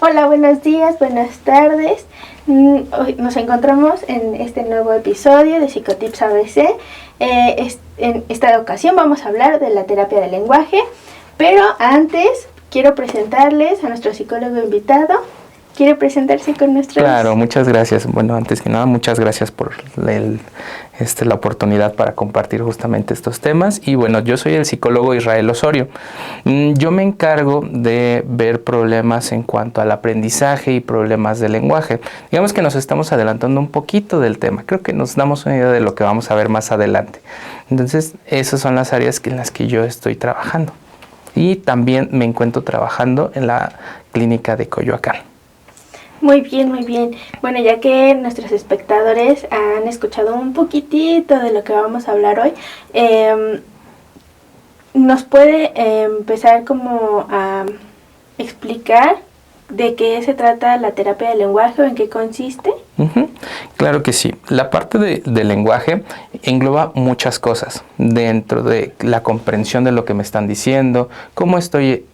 Hola, buenos días, buenas tardes. Hoy nos encontramos en este nuevo episodio de Psicotips ABC. En esta ocasión vamos a hablar de la terapia del lenguaje, pero antes quiero presentarles a nuestro psicólogo invitado. ¿Quiere presentarse con nuestros...? Claro, muchas gracias. Bueno, antes que nada, muchas gracias por la oportunidad para compartir justamente estos temas. Y bueno, yo soy el psicólogo Israel Osorio. Yo me encargo de ver problemas en cuanto al aprendizaje y problemas del lenguaje. Digamos que nos estamos adelantando un poquito del tema. Creo que nos damos una idea de lo que vamos a ver más adelante. Entonces, esas son las áreas en las que yo estoy trabajando. Y también me encuentro trabajando en la clínica de Coyoacán. Muy bien, muy bien. Bueno, ya que nuestros espectadores han escuchado un poquitito de lo que vamos a hablar hoy, ¿nos puede empezar como a explicar de qué se trata la terapia del lenguaje o en qué consiste? Claro que sí. La parte del lenguaje engloba muchas cosas dentro de la comprensión de lo que me están diciendo, cómo estoy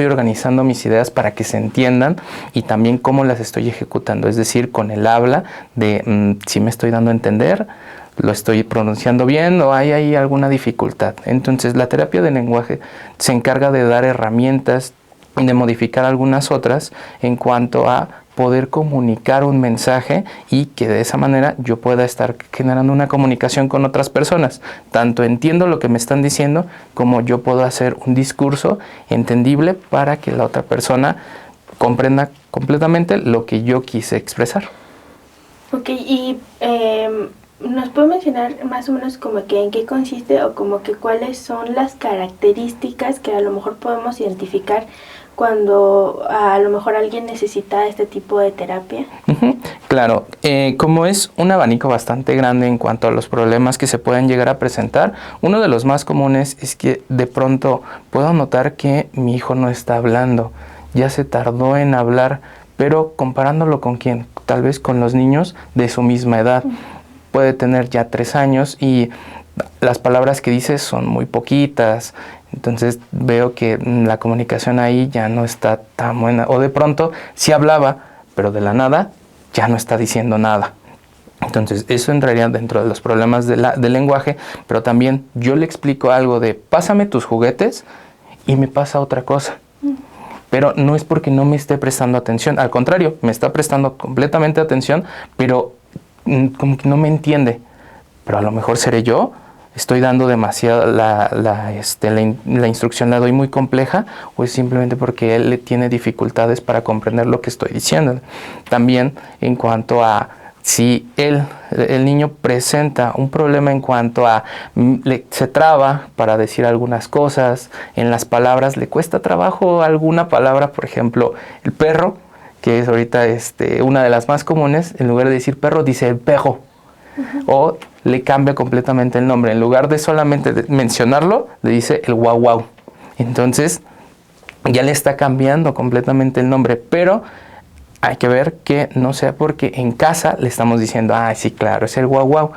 organizando mis ideas para que se entiendan y también cómo las estoy ejecutando, es decir, con el habla de si me estoy dando a entender, lo estoy pronunciando bien o hay ahí alguna dificultad. Entonces, la terapia del lenguaje se encarga de dar herramientas, de modificar algunas otras en cuanto a poder comunicar un mensaje y que de esa manera yo pueda estar generando una comunicación con otras personas. Tanto entiendo lo que me están diciendo como yo puedo hacer un discurso entendible para que la otra persona comprenda completamente lo que yo quise expresar. Ok, y ¿nos puede mencionar más o menos como que en qué consiste o como que cuáles son las características que a lo mejor podemos identificar cuando a lo mejor alguien necesita este tipo de terapia? Claro, como es un abanico bastante grande en cuanto a los problemas que se pueden llegar a presentar, uno de los más comunes es que de pronto puedo notar que mi hijo no está hablando, ya se tardó en hablar, pero comparándolo con quién, tal vez con los niños de su misma edad. Puede tener ya 3 años y las palabras que dice son muy poquitas. Entonces veo que la comunicación ahí ya no está tan buena. O de pronto sí hablaba, pero de la nada ya no está diciendo nada. Entonces eso entraría dentro de los problemas del lenguaje, pero también yo le explico algo de pásame tus juguetes y me pasa otra cosa. Pero no es porque no me esté prestando atención, al contrario, me está prestando completamente atención, pero como que no me entiende. Pero a lo mejor seré yo. ¿Estoy dando demasiado la instrucción la doy muy compleja o es simplemente porque él tiene dificultades para comprender lo que estoy diciendo? También en cuanto a si el niño presenta un problema en cuanto a se traba para decir algunas cosas, en las palabras le cuesta trabajo alguna palabra, por ejemplo, el perro, que es ahorita una de las más comunes, en lugar de decir perro dice el pejo. O le cambia completamente el nombre. En lugar de solamente mencionarlo, le dice el guau guau. Entonces, ya le está cambiando completamente el nombre. Pero hay que ver que no sea porque en casa le estamos diciendo, ah, sí, claro, es el guau guau.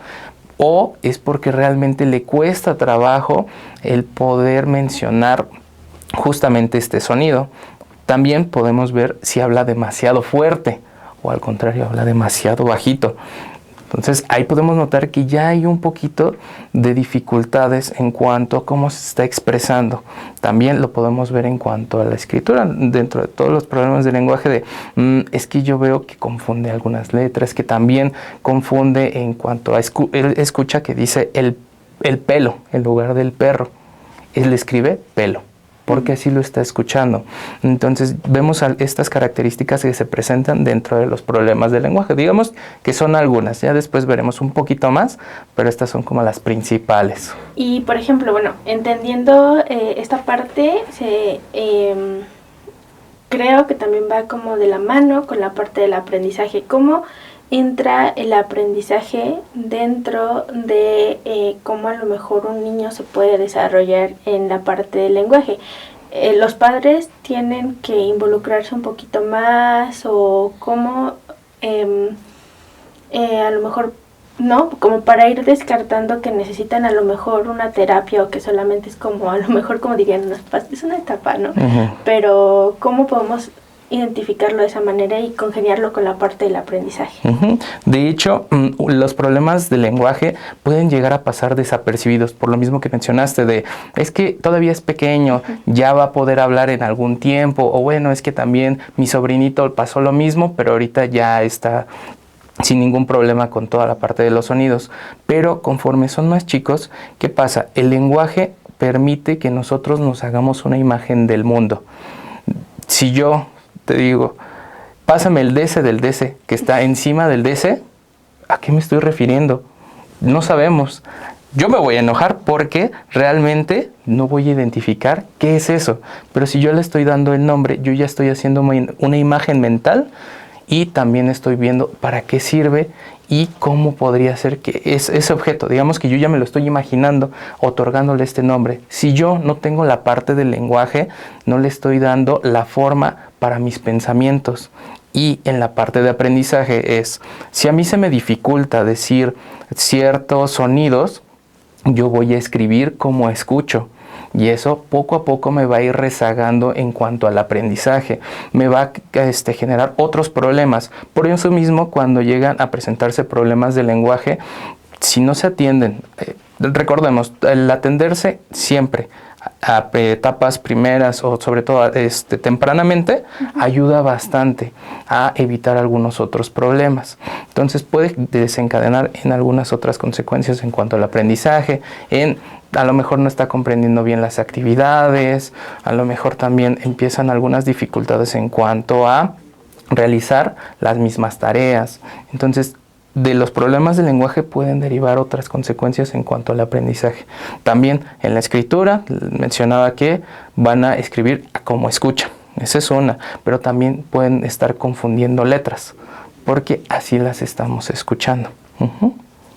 O es porque realmente le cuesta trabajo el poder mencionar justamente este sonido. También podemos ver si habla demasiado fuerte o al contrario, habla demasiado bajito. Entonces ahí podemos notar que ya hay un poquito de dificultades en cuanto a cómo se está expresando. También lo podemos ver en cuanto a la escritura, dentro de todos los problemas del lenguaje es que yo veo que confunde algunas letras, que también confunde en cuanto a él escucha que dice el pelo en lugar del perro. Él escribe pelo, porque así lo está escuchando. Entonces vemos estas características que se presentan dentro de los problemas del lenguaje. Digamos que son algunas, ya después veremos un poquito más, pero estas son como las principales. Y por ejemplo, bueno, entendiendo esta parte, creo que también va como de la mano con la parte del aprendizaje. ¿Cómo entra el aprendizaje dentro de cómo a lo mejor un niño se puede desarrollar en la parte del lenguaje? ¿Los padres tienen que involucrarse un poquito más o cómo a lo mejor ¿no? Como para ir descartando que necesitan a lo mejor una terapia o que solamente es como, a lo mejor como dirían, es una etapa, ¿no? Pero ¿cómo podemos identificarlo de esa manera y congeniarlo con la parte del aprendizaje? De hecho, los problemas de lenguaje pueden llegar a pasar desapercibidos, por lo mismo que mencionaste es que todavía es pequeño, ya va a poder hablar en algún tiempo, o bueno, es que también mi sobrinito pasó lo mismo, pero ahorita ya está sin ningún problema con toda la parte de los sonidos. Pero conforme son más chicos, ¿qué pasa? El lenguaje permite que nosotros nos hagamos una imagen del mundo. Si yo te digo, pásame el DC del DC, que está encima del DC, ¿a qué me estoy refiriendo? No sabemos. Yo me voy a enojar porque realmente no voy a identificar qué es eso. Pero si yo le estoy dando el nombre, yo ya estoy haciendo una imagen mental y también estoy viendo para qué sirve y cómo podría ser que ese objeto, digamos que yo ya me lo estoy imaginando, otorgándole este nombre. Si yo no tengo la parte del lenguaje, no le estoy dando la forma para mis pensamientos. Y en la parte de aprendizaje si a mí se me dificulta decir ciertos sonidos, yo voy a escribir como escucho. Y eso poco a poco me va a ir rezagando en cuanto al aprendizaje. Me va a generar otros problemas. Por eso mismo, cuando llegan a presentarse problemas de lenguaje, si no se atienden, recordemos, el atenderse siempre a etapas primeras o sobre todo tempranamente, ayuda bastante a evitar algunos otros problemas. Entonces puede desencadenar en algunas otras consecuencias en cuanto al aprendizaje, a lo mejor no está comprendiendo bien las actividades, a lo mejor también empiezan algunas dificultades en cuanto a realizar las mismas tareas. Entonces, de los problemas del lenguaje pueden derivar otras consecuencias en cuanto al aprendizaje. También en la escritura, mencionaba que van a escribir como escuchan. Esa es una, pero también pueden estar confundiendo letras, porque así las estamos escuchando.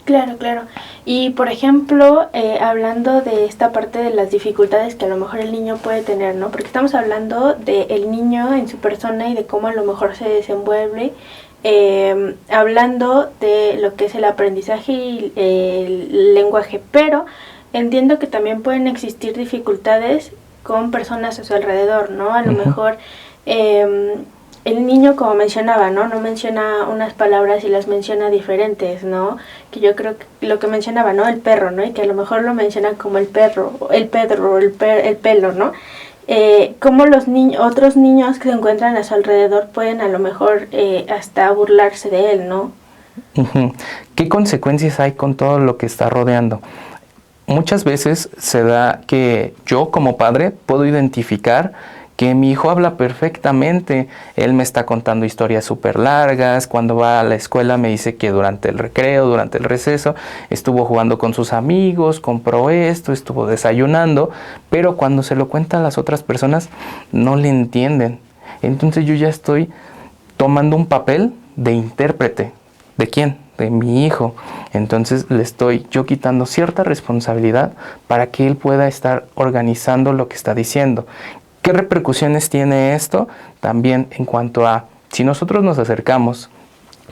Claro, claro. Y por ejemplo, hablando de esta parte de las dificultades que a lo mejor el niño puede tener, ¿no? Porque estamos hablando del niño en su persona y de cómo a lo mejor se desenvuelve, hablando de lo que es el aprendizaje y el lenguaje, pero entiendo que también pueden existir dificultades con personas a su alrededor, ¿no? A lo mejor el niño, como mencionaba, ¿no? No menciona unas palabras y las menciona diferentes, ¿no? Que yo creo que lo que mencionaba, ¿no? El perro, ¿no? Y que a lo mejor lo mencionan como el perro, el pedro, el pelo, ¿no? Cómo los otros niños que se encuentran a su alrededor pueden a lo mejor hasta burlarse de él, ¿no? ¿Qué consecuencias hay con todo lo que está rodeando? Muchas veces se da que yo como padre puedo identificar que mi hijo habla perfectamente, él me está contando historias súper largas, cuando va a la escuela me dice que durante el recreo, durante el receso, estuvo jugando con sus amigos, compró esto, estuvo desayunando, pero cuando se lo cuentan las otras personas no le entienden. Entonces yo ya estoy tomando un papel de intérprete. ¿De quién? De mi hijo. Entonces le estoy yo quitando cierta responsabilidad para que él pueda estar organizando lo que está diciendo. ¿Qué repercusiones tiene esto? También en cuanto a, si nosotros nos acercamos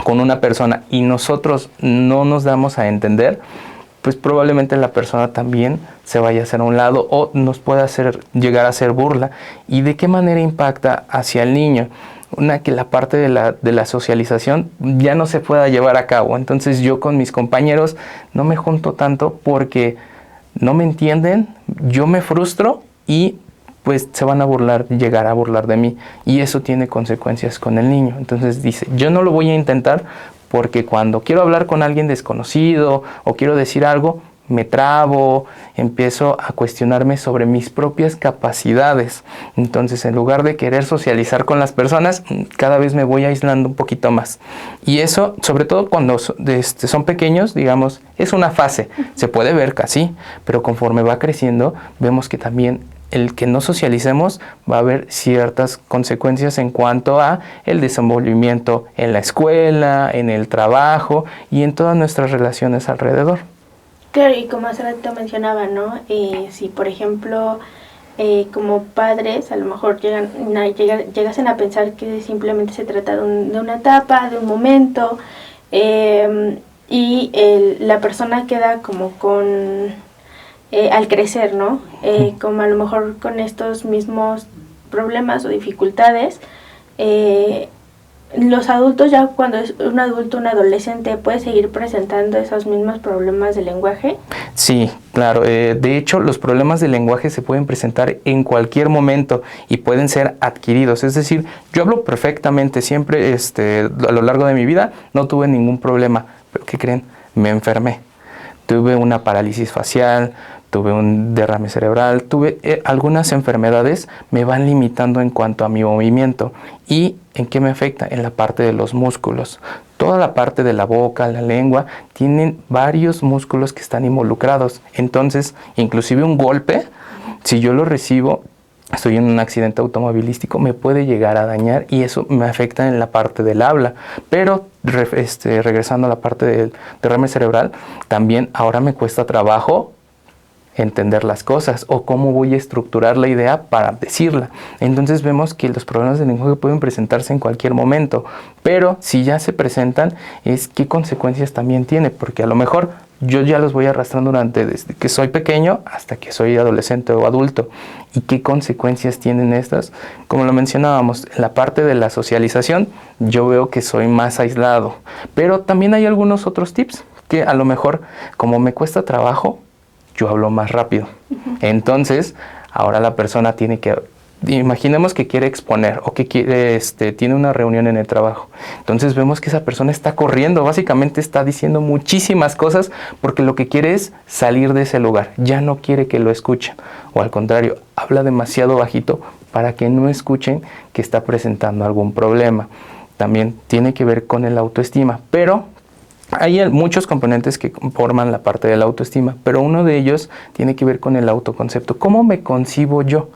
con una persona y nosotros no nos damos a entender, pues probablemente la persona también se vaya a hacer a un lado o nos pueda llegar a hacer burla. ¿Y de qué manera impacta hacia el niño? Que la parte de la socialización ya no se pueda llevar a cabo. Entonces yo con mis compañeros no me junto tanto porque no me entienden, yo me frustro y pues se van a llegar a burlar de mí, y eso tiene consecuencias con el niño. Entonces dice, yo no lo voy a intentar porque cuando quiero hablar con alguien desconocido o quiero decir algo, me trabo, empiezo a cuestionarme sobre mis propias capacidades. Entonces, en lugar de querer socializar con las personas, cada vez me voy aislando un poquito más. Y eso, sobre todo cuando son pequeños, digamos, es una fase. Se puede ver casi, pero conforme va creciendo, vemos que también el que no socialicemos va a haber ciertas consecuencias en cuanto a el desenvolvimiento en la escuela, en el trabajo y en todas nuestras relaciones alrededor. Claro, y como hace rato mencionaba, ¿no? Si por ejemplo como padres a lo mejor llegasen a pensar que simplemente se trata de una etapa, de un momento, y la persona queda como con, al crecer, ¿no? Como a lo mejor con estos mismos problemas o dificultades, los adultos ya cuando es un adulto, un adolescente, ¿puede seguir presentando esos mismos problemas de lenguaje? Sí, claro. De hecho, los problemas de lenguaje se pueden presentar en cualquier momento y pueden ser adquiridos. Es decir, yo hablo perfectamente siempre, a lo largo de mi vida no tuve ningún problema. ¿Pero qué creen? Me enfermé. Tuve una parálisis facial, tuve un derrame cerebral, tuve algunas enfermedades me van limitando en cuanto a mi movimiento. ¿Y en qué me afecta? En la parte de los músculos. Toda la parte de la boca, la lengua, tienen varios músculos que están involucrados. Entonces, inclusive un golpe, si yo lo recibo, estoy en un accidente automovilístico, me puede llegar a dañar y eso me afecta en la parte del habla. Pero regresando a la parte del derrame cerebral, también ahora me cuesta trabajo entender las cosas o cómo voy a estructurar la idea para decirla. Entonces vemos que los problemas de lenguaje pueden presentarse en cualquier momento, pero si ya se presentan, es qué consecuencias también tiene, porque a lo mejor yo ya los voy arrastrando desde que soy pequeño hasta que soy adolescente o adulto. ¿Y qué consecuencias tienen estas? Como lo mencionábamos, en la parte de la socialización, yo veo que soy más aislado, pero también hay algunos otros tips que a lo mejor, como me cuesta trabajo, yo hablo más rápido. Entonces, ahora la persona tiene que, imaginemos que quiere exponer o que quiere, tiene una reunión en el trabajo. Entonces vemos que esa persona está corriendo, básicamente está diciendo muchísimas cosas porque lo que quiere es salir de ese lugar, ya no quiere que lo escuchen. O al contrario, habla demasiado bajito para que no escuchen que está presentando algún problema. También tiene que ver con el autoestima, pero hay muchos componentes que forman la parte de la autoestima, pero uno de ellos tiene que ver con el autoconcepto. ¿Cómo me concibo yo?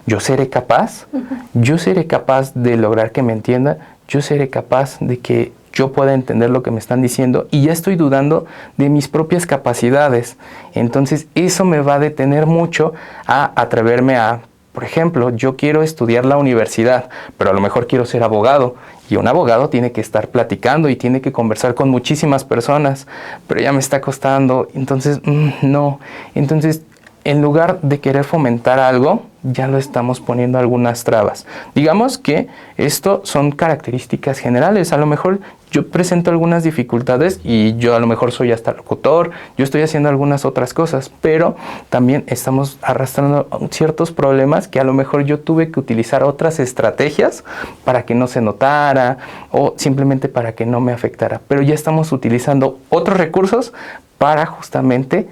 ¿Yo seré capaz? ¿Yo seré capaz de lograr que me entiendan? ¿Yo seré capaz de que yo pueda entender lo que me están diciendo? Y ya estoy dudando de mis propias capacidades. Entonces eso me va a detener mucho a atreverme a, por ejemplo, yo quiero estudiar la universidad, pero a lo mejor quiero ser abogado. Y un abogado tiene que estar platicando y tiene que conversar con muchísimas personas, pero ya me está costando, entonces no. Entonces, en lugar de querer fomentar algo, ya lo estamos poniendo algunas trabas. Digamos que esto son características generales. A lo mejor yo presento algunas dificultades y yo a lo mejor soy hasta locutor, yo estoy haciendo algunas otras cosas, pero también estamos arrastrando ciertos problemas que a lo mejor yo tuve que utilizar otras estrategias para que no se notara o simplemente para que no me afectara. Pero ya estamos utilizando otros recursos para justamente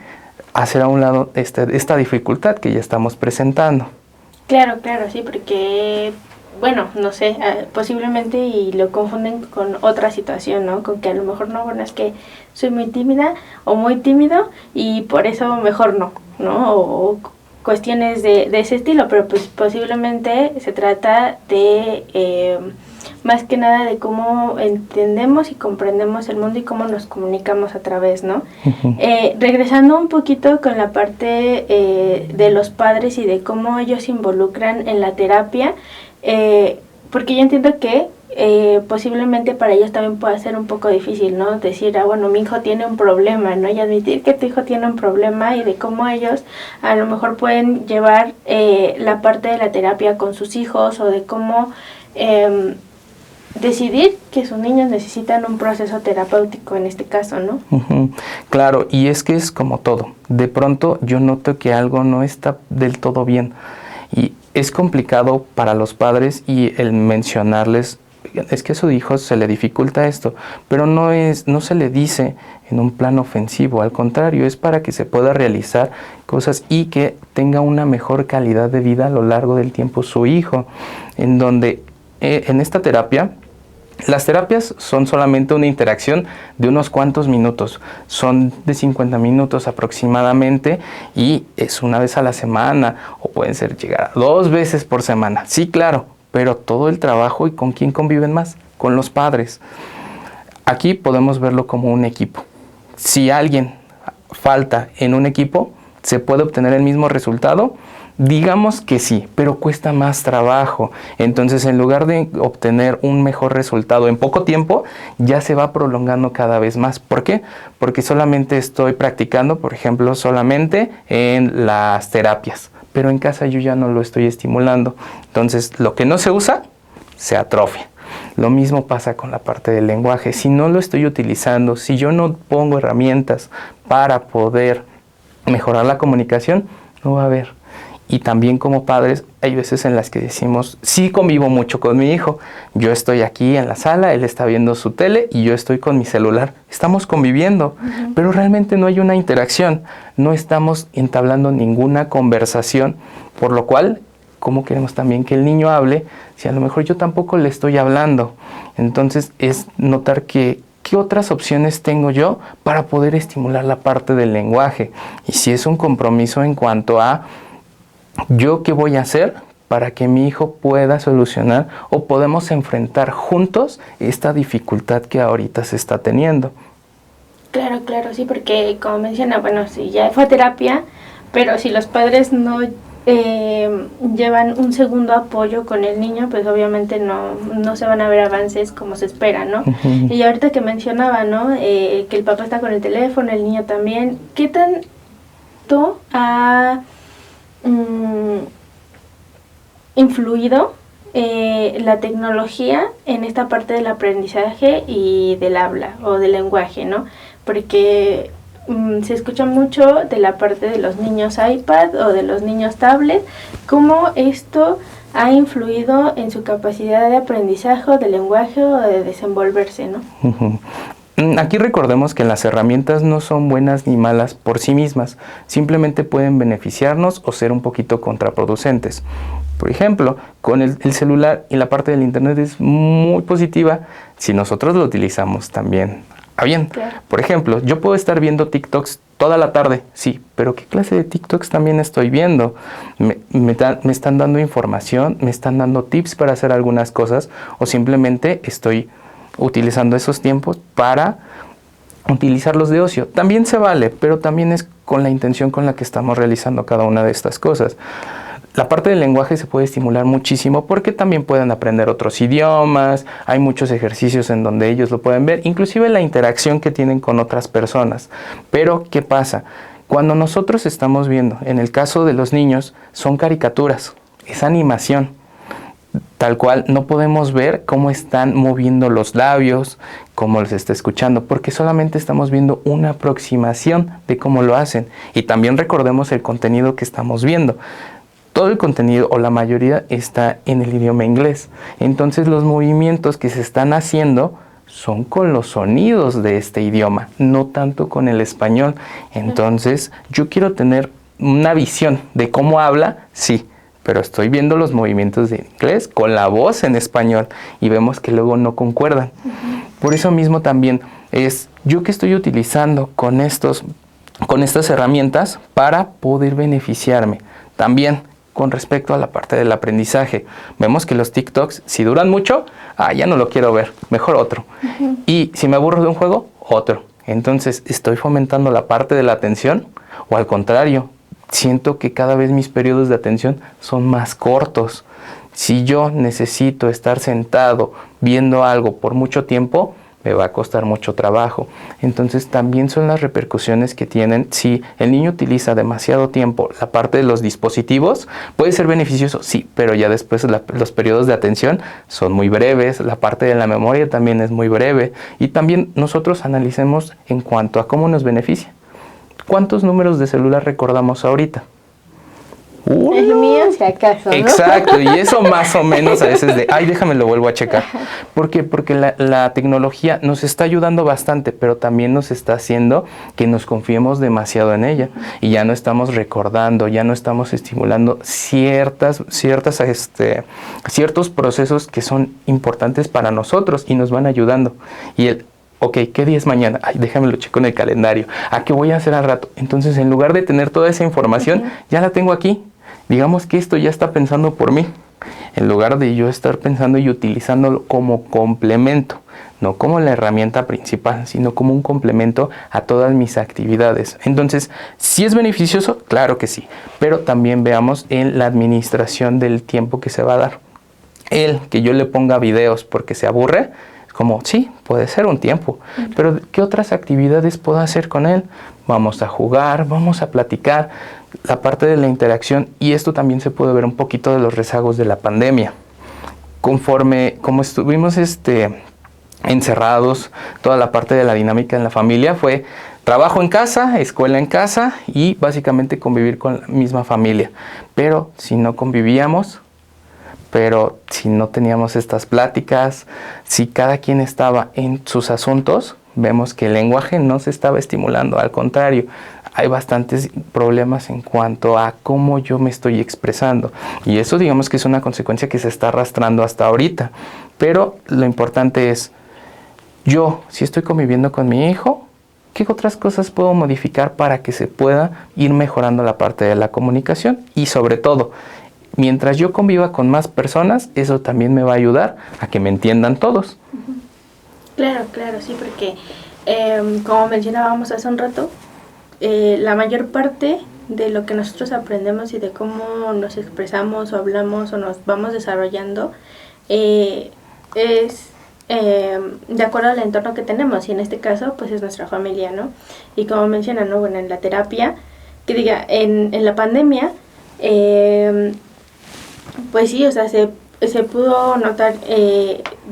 hacer a un lado esta dificultad que ya estamos presentando. Claro, sí, porque, bueno, no sé, posiblemente y lo confunden con otra situación, ¿no? Con que a lo mejor no, bueno, es que soy muy tímida o muy tímido y por eso mejor no, ¿no? O cuestiones de ese estilo, pero pues posiblemente se trata de más que nada de cómo entendemos y comprendemos el mundo y cómo nos comunicamos a través, ¿no? Regresando un poquito con la parte de los padres y de cómo ellos se involucran en la terapia, porque yo entiendo que posiblemente para ellos también pueda ser un poco difícil, ¿no? Decir, bueno, mi hijo tiene un problema, ¿no? Y admitir que tu hijo tiene un problema y de cómo ellos a lo mejor pueden llevar la parte de la terapia con sus hijos o de cómo decidir que sus niños necesitan un proceso terapéutico en este caso, ¿no? Claro, y es que es como todo. De pronto yo noto que algo no está del todo bien y es complicado para los padres y el mencionarles, es que a su hijo se le dificulta esto, pero no se le dice en un plan ofensivo, al contrario, es para que se pueda realizar cosas y que tenga una mejor calidad de vida a lo largo del tiempo su hijo, en donde en esta terapia, las terapias son solamente una interacción de unos cuantos minutos, son de 50 minutos aproximadamente y es una vez a la semana o pueden ser llegar a 2 veces por semana, sí, claro, pero todo el trabajo. ¿Y con quién conviven más? Con los padres. Aquí podemos verlo como un equipo. Si alguien falta en un equipo, ¿se puede obtener el mismo resultado? Digamos que sí, pero cuesta más trabajo. Entonces, en lugar de obtener un mejor resultado en poco tiempo, ya se va prolongando cada vez más. ¿Por qué? Porque solamente estoy practicando, por ejemplo, solamente en las terapias, pero en casa yo ya no lo estoy estimulando. Entonces, lo que no se usa, se atrofia. Lo mismo pasa con la parte del lenguaje. Si no lo estoy utilizando, si yo no pongo herramientas para poder mejorar la comunicación, no va a haber. Y también como padres hay veces en las que decimos, sí convivo mucho con mi hijo, yo estoy aquí en la sala, él está viendo su tele y yo estoy con mi celular, estamos conviviendo, pero realmente no hay una interacción, no estamos entablando ninguna conversación, por lo cual, ¿cómo queremos también que el niño hable si a lo mejor yo tampoco le estoy hablando? Entonces es notar que ¿qué otras opciones tengo yo para poder estimular la parte del lenguaje? Y si es un compromiso en cuanto a ¿yo qué voy a hacer para que mi hijo pueda solucionar o podemos enfrentar juntos esta dificultad que ahorita se está teniendo? Claro, claro, sí, porque como menciona, bueno, sí, ya fue terapia, pero si los padres no llevan un segundo apoyo con el niño, pues obviamente no se van a ver avances como se espera, ¿no? Y ahorita que mencionaba, ¿no? Que el papá está con el teléfono, el niño también, ¿qué tanto ha influido la tecnología en esta parte del aprendizaje y del habla o del lenguaje, ¿no? Porque se escucha mucho de la parte de los niños iPad o de los niños tablet, cómo esto ha influido en su capacidad de aprendizaje o de lenguaje o de desenvolverse, ¿no? Aquí recordemos que las herramientas no son buenas ni malas por sí mismas, simplemente pueden beneficiarnos o ser un poquito contraproducentes. Por ejemplo, con el celular y la parte del internet es muy positiva si nosotros lo utilizamos también a bien. Claro. Por ejemplo, yo puedo estar viendo TikToks toda la tarde, sí, pero ¿qué clase de TikToks también estoy viendo? Me están dando información, me están dando tips para hacer algunas cosas o simplemente estoy utilizando esos tiempos para utilizarlos de ocio. También se vale, pero también es con la intención con la que estamos realizando cada una de estas cosas. La parte del lenguaje se puede estimular muchísimo porque también pueden aprender otros idiomas, hay muchos ejercicios en donde ellos lo pueden ver, inclusive la interacción que tienen con otras personas. Pero, ¿qué pasa? Cuando nosotros estamos viendo, en el caso de los niños, son caricaturas, es animación. Tal cual, no podemos ver cómo están moviendo los labios, cómo los está escuchando, porque solamente estamos viendo una aproximación de cómo lo hacen. Y también recordemos el contenido que estamos viendo. Todo el contenido o la mayoría está en el idioma inglés. Entonces los movimientos que se están haciendo son con los sonidos de este idioma, no tanto con el español. Entonces yo quiero tener una visión de cómo habla, sí, pero estoy viendo los movimientos de inglés con la voz en español y vemos que luego no concuerdan. Por eso mismo también es yo que estoy utilizando con estas herramientas para poder beneficiarme. También con respecto a la parte del aprendizaje, vemos que los TikToks, si duran mucho, ya no lo quiero ver, mejor otro. Y si me aburro de un juego, otro. Entonces, ¿estoy fomentando la parte de la atención? O al contrario, siento que cada vez mis periodos de atención son más cortos. Si yo necesito estar sentado viendo algo por mucho tiempo, me va a costar mucho trabajo. Entonces también son las repercusiones que tienen si el niño utiliza demasiado tiempo la parte de los dispositivos. Puede ser beneficioso, sí, pero ya después los periodos de atención son muy breves, la parte de la memoria también es muy breve y también nosotros analicemos en cuanto a cómo nos beneficia. ¿Cuántos números de celular recordamos ahorita? El mío, si acaso, ¿no? Exacto, y eso más o menos a veces déjame lo vuelvo a checar. ¿Por qué? Porque la tecnología nos está ayudando bastante, pero también nos está haciendo que nos confiemos demasiado en ella. Y ya no estamos recordando, ya no estamos estimulando ciertos procesos que son importantes para nosotros y nos van ayudando. Y ok, ¿qué día es mañana? Déjame lo checo en el calendario. ¿Qué voy a hacer al rato? Entonces, en lugar de tener toda esa información, ya la tengo aquí. Digamos que esto ya está pensando por mí. en lugar de yo estar pensando y utilizándolo como complemento, no como la herramienta principal, sino como un complemento a todas mis actividades. Entonces, ¿sí es beneficioso? Claro que sí, pero también veamos en la administración del tiempo que se va a dar. El que yo le ponga videos porque se aburre, como sí, puede ser un tiempo, pero ¿qué otras actividades puedo hacer con él? Vamos a jugar, vamos a platicar, la parte de la interacción, y esto también se puede ver un poquito de los rezagos de la pandemia. Como estuvimos encerrados, toda la parte de la dinámica en la familia fue trabajo en casa, escuela en casa y básicamente convivir con la misma familia. Pero si no convivíamos, pero si no teníamos estas pláticas, si cada quien estaba en sus asuntos, vemos que el lenguaje no se estaba estimulando, al contrario, hay bastantes problemas en cuanto a cómo yo me estoy expresando. Y eso digamos que es una consecuencia que se está arrastrando hasta ahorita. Pero lo importante es, yo, si estoy conviviendo con mi hijo, ¿qué otras cosas puedo modificar para que se pueda ir mejorando la parte de la comunicación? Y sobre todo, mientras yo conviva con más personas, eso también me va a ayudar a que me entiendan todos. Claro, sí, porque como mencionábamos hace un rato, la mayor parte de lo que nosotros aprendemos y de cómo nos expresamos o hablamos o nos vamos desarrollando es de acuerdo al entorno que tenemos, y en este caso pues es nuestra familia, ¿no? Y como mencionan, ¿no? Bueno, en la terapia, que diga, en la pandemia, pues sí, o sea, se pudo notar,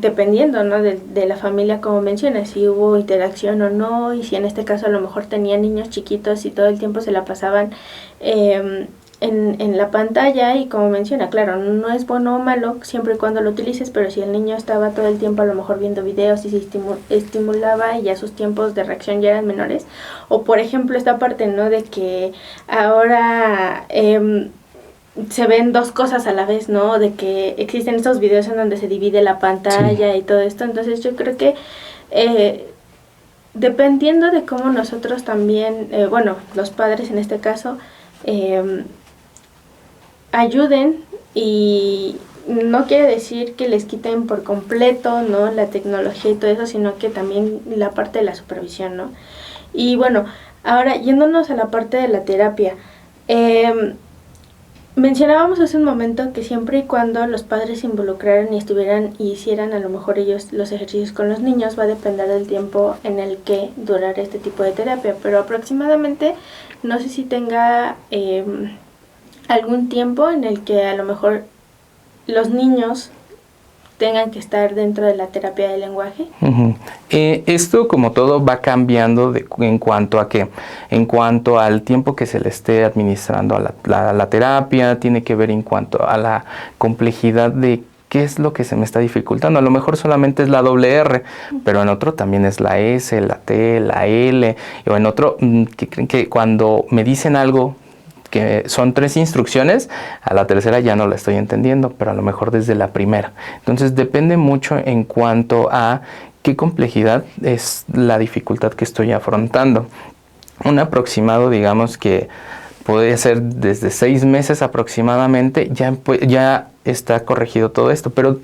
dependiendo, ¿no? de la familia, como mencionas, si hubo interacción o no, y si en este caso a lo mejor tenía niños chiquitos y todo el tiempo se la pasaban en la pantalla, y como menciona, claro, no es bueno o malo siempre y cuando lo utilices, pero si el niño estaba todo el tiempo a lo mejor viendo videos y se estimulaba y ya sus tiempos de reacción ya eran menores, o por ejemplo esta parte, ¿no? De que ahora se ven dos cosas a la vez, ¿no? De que existen estos videos en donde se divide la pantalla, sí, y todo esto. Entonces yo creo que dependiendo de cómo nosotros también, bueno, los padres en este caso, ayuden, y no quiere decir que les quiten por completo, ¿no? La tecnología y todo eso, sino que también la parte de la supervisión, ¿no? Y bueno, ahora yéndonos a la parte de la terapia, mencionábamos hace un momento que siempre y cuando los padres se involucraran y estuvieran y hicieran a lo mejor ellos los ejercicios con los niños, va a depender del tiempo en el que durará este tipo de terapia, pero aproximadamente, no sé si tenga algún tiempo en el que a lo mejor los niños tengan que estar dentro de la terapia del lenguaje. Esto, como todo, va cambiando en cuanto a qué, en cuanto al tiempo que se le esté administrando a la terapia, tiene que ver en cuanto a la complejidad de qué es lo que se me está dificultando. A lo mejor solamente es la doble R, pero en otro también es la S, la T, la L, o en otro que creen que cuando me dicen algo que son 3 instrucciones, a la tercera ya no la estoy entendiendo, pero a lo mejor desde la primera. Entonces depende mucho en cuanto a qué complejidad es la dificultad que estoy afrontando. Un aproximado, digamos que puede ser desde 6 meses aproximadamente, ya está corregido todo esto, pero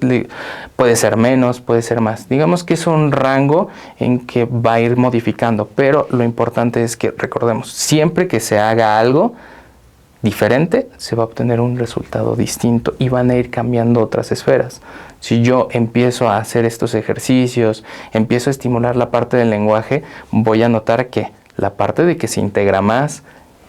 puede ser menos, puede ser más. Digamos que es un rango en que va a ir modificando, pero lo importante es que recordemos, siempre que se haga algo diferente, se va a obtener un resultado distinto y van a ir cambiando otras esferas. Si yo empiezo a hacer estos ejercicios, empiezo a estimular la parte del lenguaje, voy a notar que la parte de que se integra más,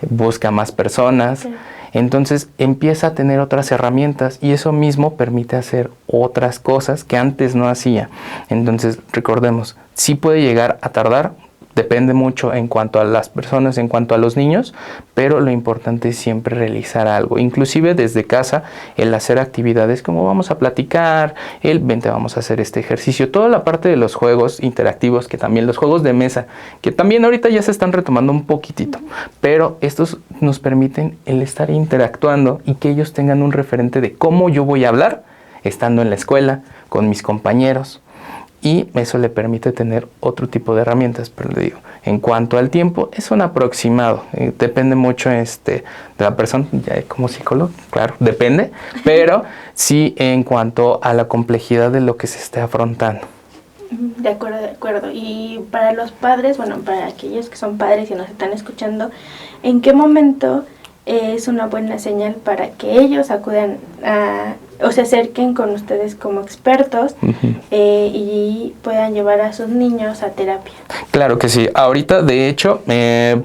busca más personas, sí, entonces empieza a tener otras herramientas y eso mismo permite hacer otras cosas que antes no hacía. Entonces recordemos, sí puede llegar a tardar, depende mucho en cuanto a las personas, en cuanto a los niños, pero lo importante es siempre realizar algo, inclusive desde casa, el hacer actividades como vamos a platicar, vente, vamos a hacer este ejercicio, toda la parte de los juegos interactivos, que también los juegos de mesa, que también ahorita ya se están retomando un poquitito, pero estos nos permiten el estar interactuando y que ellos tengan un referente de cómo yo voy a hablar estando en la escuela, con mis compañeros. y eso le permite tener otro tipo de herramientas. Pero le digo, en cuanto al tiempo, es un aproximado, depende mucho de la persona, ya como psicólogo, claro, depende, pero sí en cuanto a la complejidad de lo que se esté afrontando. De acuerdo, de acuerdo. Y para los padres, bueno, para aquellos que son padres y nos están escuchando, ¿en qué momento es una buena señal para que ellos acudan o se acerquen con ustedes como expertos y puedan llevar a sus niños a terapia? Claro que sí. Ahorita, de hecho,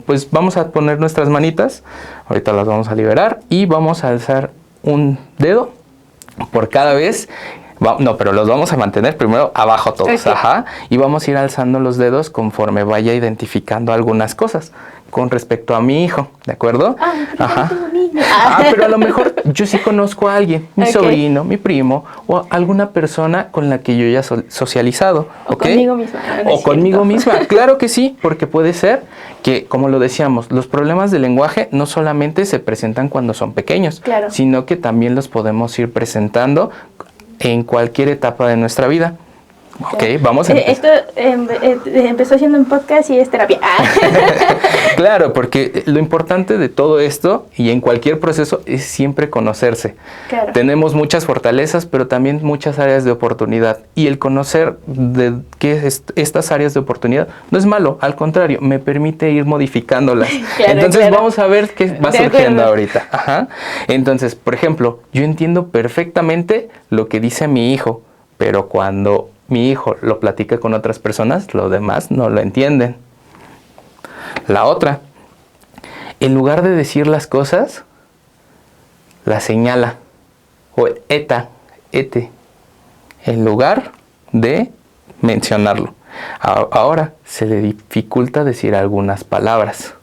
pues vamos a poner nuestras manitas, ahorita las vamos a liberar y vamos a alzar un dedo por cada vez. No, pero los vamos a mantener primero abajo todos, okay. Ajá, y vamos a ir alzando los dedos conforme vaya identificando algunas cosas con respecto a mi hijo, ¿de acuerdo? Ajá. Pero a lo mejor yo sí conozco a alguien, mi sobrino, mi primo, o alguna persona con la que yo ya he socializado, o conmigo misma. O conmigo misma, claro que sí, porque puede ser que, como lo decíamos, los problemas de lenguaje no solamente se presentan cuando son pequeños, claro, sino que también los podemos ir presentando en cualquier etapa de nuestra vida. Ok, vamos a empezar. Esto empezó haciendo un podcast y es terapia. Claro, porque lo importante de todo esto y en cualquier proceso es siempre conocerse. Claro. Tenemos muchas fortalezas, pero también muchas áreas de oportunidad. Y el conocer de qué es estas áreas de oportunidad no es malo, al contrario, me permite ir modificándolas. Claro, entonces claro, vamos a ver qué va surgiendo ahorita. Ajá. Entonces, por ejemplo, yo entiendo perfectamente lo que dice mi hijo, pero cuando mi hijo lo platica con otras personas, los demás no lo entienden. La otra, en lugar de decir las cosas, la señala, o eta, ete, en lugar de mencionarlo. Ahora se le dificulta decir algunas palabras.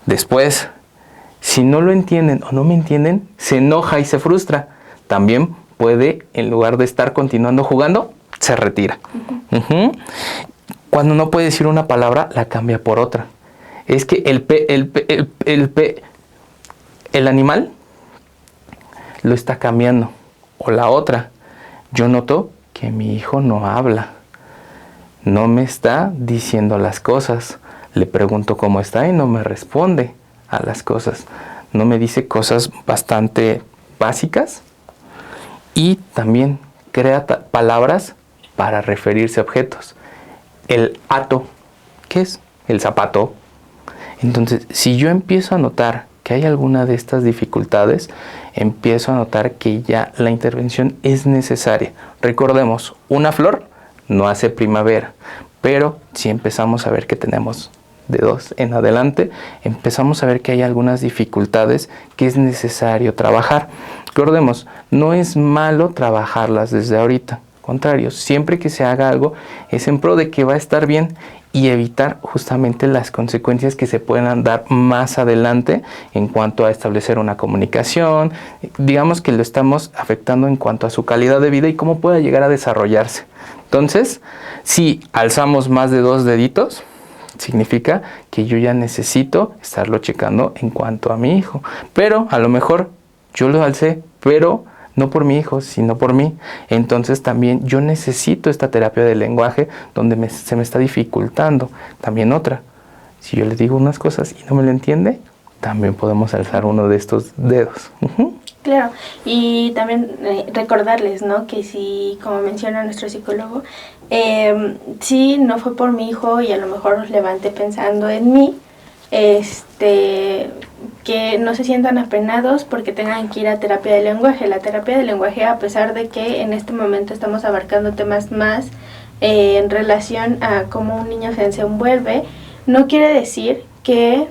Después, si no lo entienden o no me entienden, se enoja y se frustra. También puede, en lugar de estar continuando jugando, se retira. Cuando no puede decir una palabra, la cambia por otra. Es que el animal lo está cambiando. O la otra, yo noto que mi hijo no habla. No me está diciendo las cosas. Le pregunto cómo está y no me responde a las cosas. No me dice cosas bastante básicas. Y también crea palabras para referirse a objetos. El ato, ¿qué es? El zapato. Entonces, si yo empiezo a notar que hay alguna de estas dificultades, empiezo a notar que ya la intervención es necesaria. Recordemos, una flor no hace primavera, pero si empezamos a ver que tenemos de 2 en adelante, empezamos a ver que hay algunas dificultades que es necesario trabajar. Recordemos, no es malo trabajarlas desde ahorita. Al contrario, siempre que se haga algo es en pro de que va a estar bien y evitar justamente las consecuencias que se puedan dar más adelante en cuanto a establecer una comunicación. Digamos que lo estamos afectando en cuanto a su calidad de vida y cómo pueda llegar a desarrollarse. Entonces, si alzamos más de 2 deditos, significa que yo ya necesito estarlo checando en cuanto a mi hijo. Pero a lo mejor yo lo alcé, pero no por mi hijo, sino por mí. Entonces también yo necesito esta terapia del lenguaje donde se me está dificultando. También otra, si yo le digo unas cosas y no me lo entiende, también podemos alzar uno de estos dedos. Claro, y también recordarles, ¿no? Que si, como menciona nuestro psicólogo, si no fue por mi hijo y a lo mejor os levanté pensando en mí, que no se sientan apenados porque tengan que ir a terapia de lenguaje. La terapia de lenguaje, a pesar de que en este momento estamos abarcando temas más en relación a cómo un niño se desenvuelve, no quiere decir que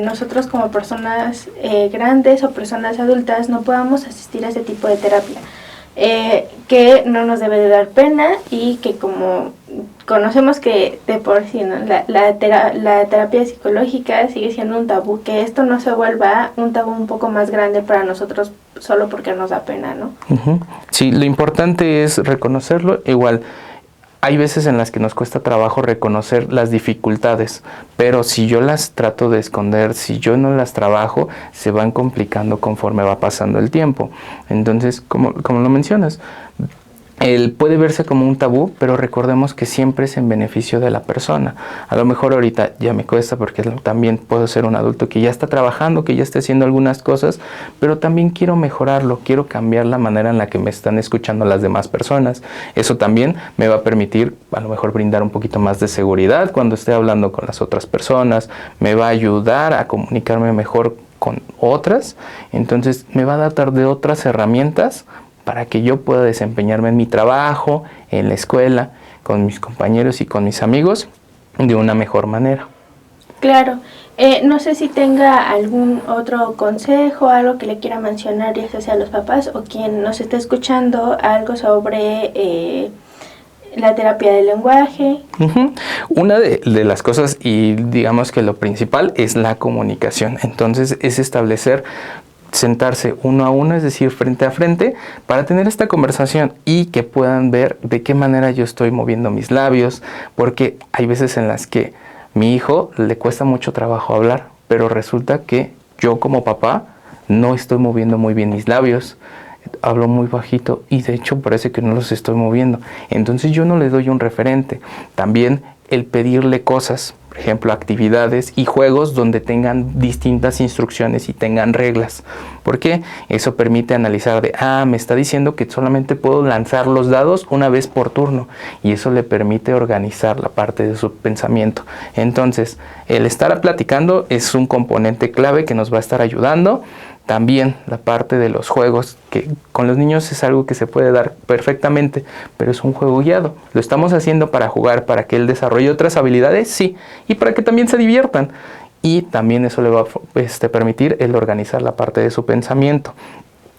nosotros como personas grandes o personas adultas no podamos asistir a ese tipo de terapia. Que no nos debe de dar pena y que como conocemos que de por sí, ¿no? la terapia psicológica sigue siendo un tabú, que esto no se vuelva un tabú un poco más grande para nosotros solo porque nos da pena, ¿no? Sí, lo importante es reconocerlo. Igual, hay veces en las que nos cuesta trabajo reconocer las dificultades, pero si yo las trato de esconder, si yo no las trabajo, se van complicando conforme va pasando el tiempo. Entonces, como lo mencionas, él puede verse como un tabú, pero recordemos que siempre es en beneficio de la persona. A lo mejor ahorita ya me cuesta porque también puedo ser un adulto que ya está trabajando, que ya está haciendo algunas cosas, pero también quiero mejorarlo, quiero cambiar la manera en la que me están escuchando las demás personas. Eso también me va a permitir a lo mejor brindar un poquito más de seguridad cuando esté hablando con las otras personas, me va a ayudar a comunicarme mejor con otras, entonces me va a dar de otras herramientas para que yo pueda desempeñarme en mi trabajo, en la escuela, con mis compañeros y con mis amigos de una mejor manera. Claro. No sé si tenga algún otro consejo, algo que le quiera mencionar, ya sea a los papás o quien nos esté escuchando, algo sobre la terapia del lenguaje. Una de las cosas, y digamos que lo principal, es la comunicación. Entonces es establecer, sentarse uno a uno, es decir, frente a frente, para tener esta conversación y que puedan ver de qué manera yo estoy moviendo mis labios, porque hay veces en las que mi hijo le cuesta mucho trabajo hablar, pero resulta que yo como papá no estoy moviendo muy bien mis labios, hablo muy bajito y de hecho parece que no los estoy moviendo, entonces yo no le doy un referente. También el pedirle cosas, por ejemplo, actividades y juegos donde tengan distintas instrucciones y tengan reglas. ¿Por qué? Eso permite analizar de, me está diciendo que solamente puedo lanzar los dados una vez por turno, y eso le permite organizar la parte de su pensamiento. Entonces, el estar platicando es un componente clave que nos va a estar ayudando. También la parte de los juegos, que con los niños es algo que se puede dar perfectamente, pero es un juego guiado. Lo estamos haciendo para jugar, para que él desarrolle otras habilidades, sí, y para que también se diviertan. Y también eso le va a permitir el organizar la parte de su pensamiento.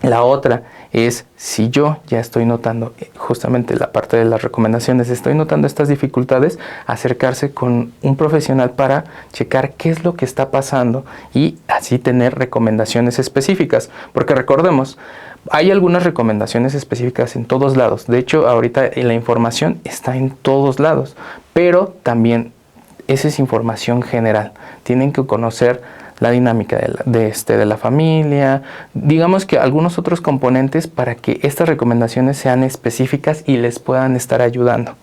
La otra es, si yo ya estoy notando, justamente la parte de las recomendaciones, estoy notando estas dificultades, acercarse con un profesional para checar qué es lo que está pasando y así tener recomendaciones específicas. Porque recordemos, hay algunas recomendaciones específicas en todos lados. De hecho, ahorita la información está en todos lados, pero también esa es información general. Tienen que conocer la dinámica de la familia, digamos que algunos otros componentes para que estas recomendaciones sean específicas y les puedan estar ayudando.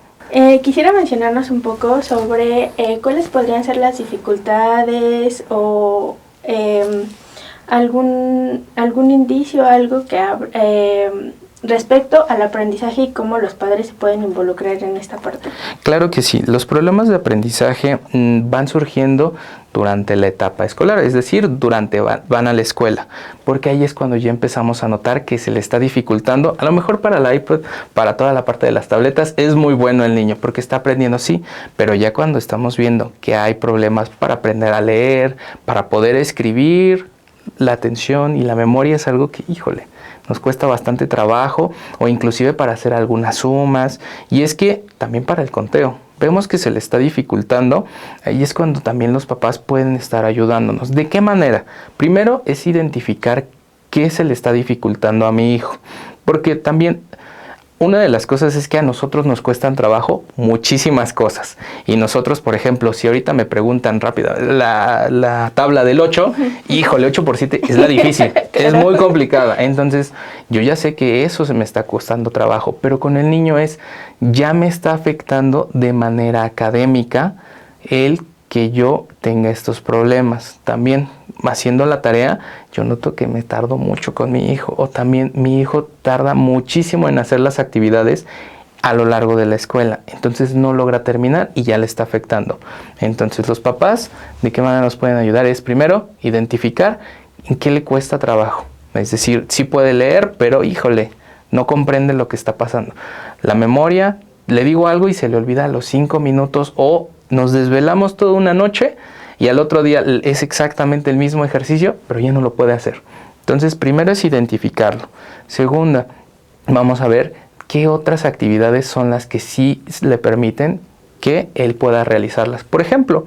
Quisiera mencionarnos un poco sobre cuáles podrían ser las dificultades o algún indicio, algo que respecto al aprendizaje y cómo los padres se pueden involucrar en esta parte. Claro que sí, los problemas de aprendizaje van surgiendo durante la etapa escolar, es decir, van a la escuela, porque ahí es cuando ya empezamos a notar que se le está dificultando. A lo mejor para la iPad, para toda la parte de las tabletas, es muy bueno el niño porque está aprendiendo, sí, pero ya cuando estamos viendo que hay problemas para aprender a leer, para poder escribir, la atención y la memoria es algo que, híjole, nos cuesta bastante trabajo, o inclusive para hacer algunas sumas, y es que también para el conteo vemos que se le está dificultando. Ahí es cuando también los papás pueden estar ayudándonos. ¿De qué manera? Primero es identificar qué se le está dificultando a mi hijo, porque también una de las cosas es que a nosotros nos cuestan trabajo muchísimas cosas. Y nosotros, por ejemplo, si ahorita me preguntan rápido la tabla del 8, híjole, 8 por 7 es la difícil, es muy complicada. Entonces, yo ya sé que eso se me está costando trabajo, pero con el niño ya me está afectando de manera académica el que yo tenga estos problemas. También haciendo la tarea, yo noto que me tardo mucho con mi hijo, o también mi hijo tarda muchísimo en hacer las actividades a lo largo de la escuela, entonces no logra terminar y ya le está afectando. Entonces los papás, ¿de qué manera nos pueden ayudar? Es primero identificar en qué le cuesta trabajo, es decir, sí puede leer, pero híjole, no comprende lo que está pasando. La memoria, le digo algo y se le olvida a los 5 minutos, o nos desvelamos toda una noche y al otro día es exactamente el mismo ejercicio, pero ya no lo puede hacer. Entonces, primero es identificarlo. Segunda, vamos a ver qué otras actividades son las que sí le permiten que él pueda realizarlas. Por ejemplo,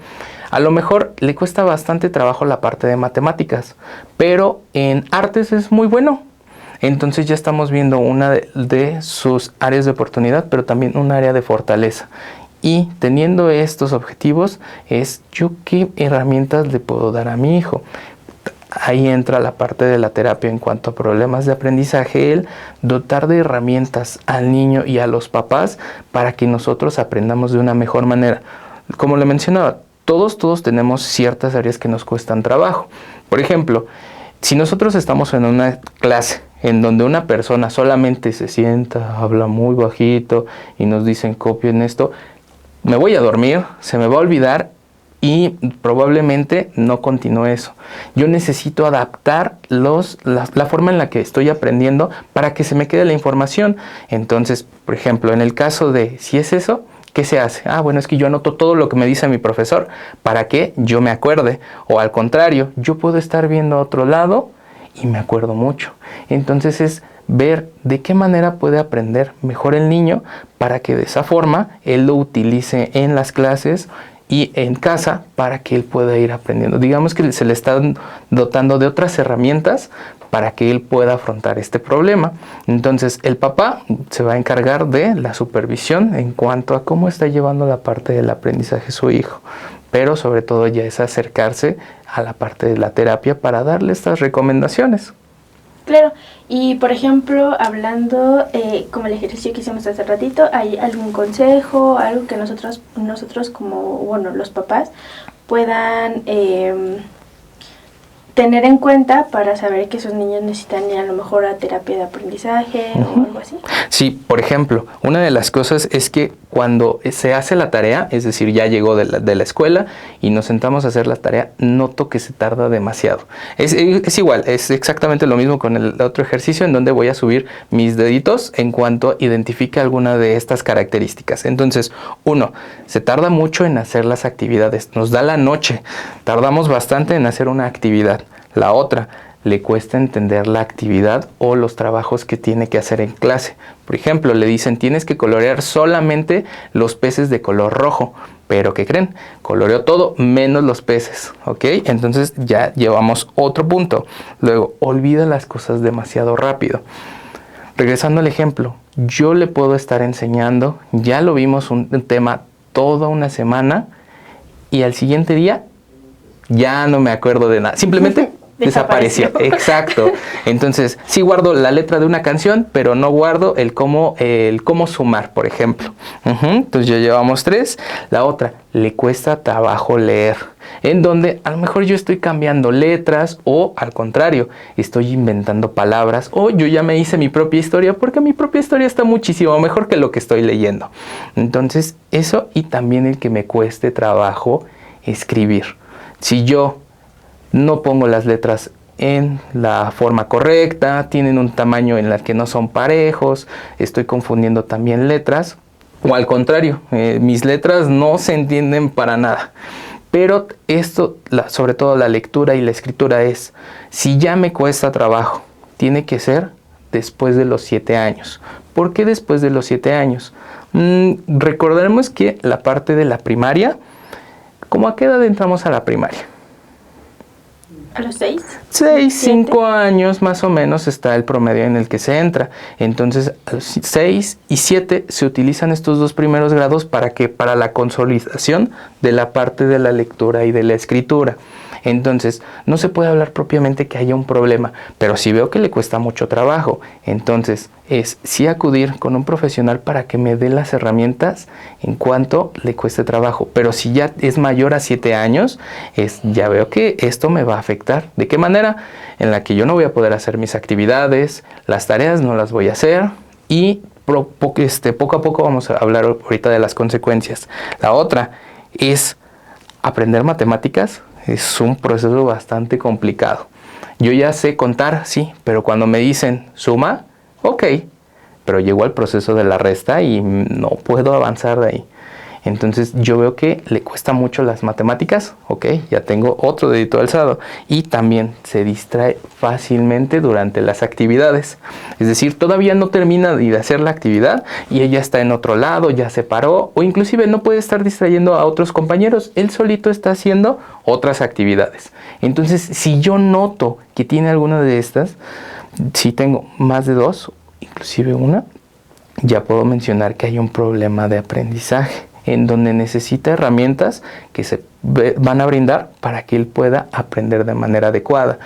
a lo mejor le cuesta bastante trabajo la parte de matemáticas, pero en artes es muy bueno. Entonces ya estamos viendo una de sus áreas de oportunidad, pero también un área de fortaleza. Y teniendo estos objetivos, es yo qué herramientas le puedo dar a mi hijo. ahí entra la parte de la terapia en cuanto a problemas de aprendizaje, el dotar de herramientas al niño y a los papás para que nosotros aprendamos de una mejor manera. Como le mencionaba, todos tenemos ciertas áreas que nos cuestan trabajo. Por ejemplo, si nosotros estamos en una clase en donde una persona solamente se sienta, habla muy bajito y nos dicen copien esto, me voy a dormir, se me va a olvidar y probablemente no continúe eso. Yo necesito adaptar la forma en la que estoy aprendiendo para que se me quede la información. Entonces, por ejemplo, en el caso de si es eso, ¿qué se hace? Bueno, es que yo anoto todo lo que me dice mi profesor para que yo me acuerde. O al contrario, yo puedo estar viendo a otro lado y me acuerdo mucho. Entonces es ver de qué manera puede aprender mejor el niño para que de esa forma él lo utilice en las clases y en casa para que él pueda ir aprendiendo. Digamos que se le está dotando de otras herramientas para que él pueda afrontar este problema. Entonces el papá se va a encargar de la supervisión en cuanto a cómo está llevando la parte del aprendizaje su hijo. Pero sobre todo ya es acercarse a la parte de la terapia para darle estas recomendaciones. Claro, y por ejemplo, hablando como el ejercicio que hicimos hace ratito, ¿hay algún consejo, algo que nosotros como, bueno, los papás puedan tener en cuenta para saber que esos niños necesitan ir a lo mejor a terapia de aprendizaje o algo así? Sí, por ejemplo, una de las cosas es que cuando se hace la tarea, es decir, ya llegó de la escuela y nos sentamos a hacer la tarea, noto que se tarda demasiado. Es igual, es exactamente lo mismo con el otro ejercicio en donde voy a subir mis deditos en cuanto identifique alguna de estas características. Entonces, uno, se tarda mucho en hacer las actividades, nos da la noche, tardamos bastante en hacer una actividad. La otra, le cuesta entender la actividad o los trabajos que tiene que hacer en clase. Por ejemplo, le dicen tienes que colorear solamente los peces de color rojo, pero ¿qué creen? Coloreó todo menos los peces, ¿ok? Entonces ya llevamos otro punto. Luego, olvida las cosas demasiado rápido. Regresando al ejemplo, yo le puedo estar enseñando, ya lo vimos un tema toda una semana y al siguiente día ya no me acuerdo de nada. Simplemente desapareció. Exacto. Entonces, sí guardo la letra de una canción, pero no guardo el cómo sumar, por ejemplo. Entonces ya llevamos 3. La otra, le cuesta trabajo leer. En donde a lo mejor yo estoy cambiando letras o al contrario, estoy inventando palabras o yo ya me hice mi propia historia porque mi propia historia está muchísimo mejor que lo que estoy leyendo. Entonces, eso y también el que me cueste trabajo escribir. Si yo no pongo las letras en la forma correcta, tienen un tamaño en el que no son parejos, estoy confundiendo también letras, o al contrario, mis letras no se entienden para nada. Pero esto, sobre todo la lectura y la escritura es, si ya me cuesta trabajo, tiene que ser después de los 7 años. ¿Por qué después de los 7 años? Recordaremos que la parte de la primaria, ¿cómo a qué edad entramos a la primaria? ¿A los 6? 6, 5 años más o menos está el promedio en el que se entra. Entonces, a los 6 y 7 se utilizan estos 2 primeros grados para la consolidación de la parte de la lectura y de la escritura. Entonces, no se puede hablar propiamente que haya un problema, pero si veo que le cuesta mucho trabajo, entonces es sí acudir con un profesional para que me dé las herramientas en cuanto le cueste trabajo. Pero si ya es mayor a 7 años, ya veo que esto me va a afectar. ¿De qué manera? En la que yo no voy a poder hacer mis actividades, las tareas no las voy a hacer y poco a poco vamos a hablar ahorita de las consecuencias. La otra es aprender matemáticas. Es un proceso bastante complicado. Yo ya sé contar, sí, pero cuando me dicen suma, ok, pero llego al proceso de la resta y no puedo avanzar de ahí. Entonces yo veo que le cuesta mucho las matemáticas, ok, ya tengo otro dedito alzado. Y también se distrae fácilmente durante las actividades. Es decir, todavía no termina de hacer la actividad y ella está en otro lado, ya se paró, o inclusive no puede estar distrayendo a otros compañeros. Él solito está haciendo otras actividades. Entonces, si yo noto que tiene alguna de estas, si tengo más de 2, inclusive una, ya puedo mencionar que hay un problema de aprendizaje. en donde necesita herramientas que se van a brindar para que él pueda aprender de manera adecuada.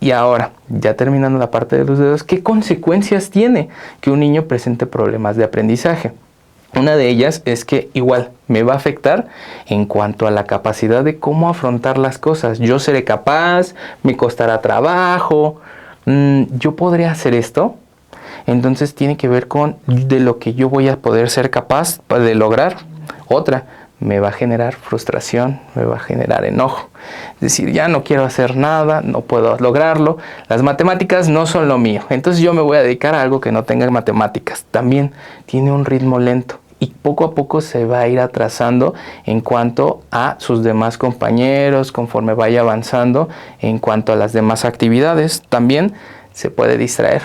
Y ahora, ya terminando la parte de los dedos, ¿qué consecuencias tiene que un niño presente problemas de aprendizaje? Una de ellas es que igual me va a afectar en cuanto a la capacidad de cómo afrontar las cosas. Yo seré capaz, me costará trabajo, yo podré hacer esto. Entonces tiene que ver con de lo que yo voy a poder ser capaz de lograr. Otra, me va a generar frustración, me va a generar enojo. Es decir, ya no quiero hacer nada, no puedo lograrlo. Las matemáticas no son lo mío. Entonces yo me voy a dedicar a algo que no tenga matemáticas. También tiene un ritmo lento y poco a poco se va a ir atrasando en cuanto a sus demás compañeros, conforme vaya avanzando en cuanto a las demás actividades. También se puede distraer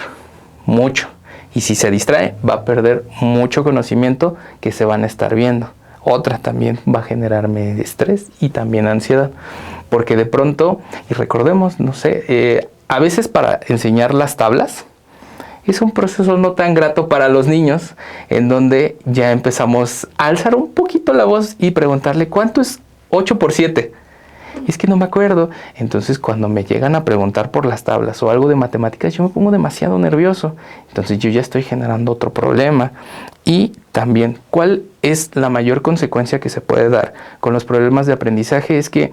mucho. Y si se distrae, va a perder mucho conocimiento que se van a estar viendo. Otra también va a generarme estrés y también ansiedad. Porque de pronto, y recordemos, no sé, a veces para enseñar las tablas, es un proceso no tan grato para los niños, en donde ya empezamos a alzar un poquito la voz y preguntarle, ¿cuánto es 8 por 7? Es que no me acuerdo. Entonces cuando me llegan a preguntar por las tablas o algo de matemáticas, yo me pongo demasiado nervioso. Entonces yo ya estoy generando otro problema. Y también, ¿cuál es la mayor consecuencia que se puede dar con los problemas de aprendizaje? Es que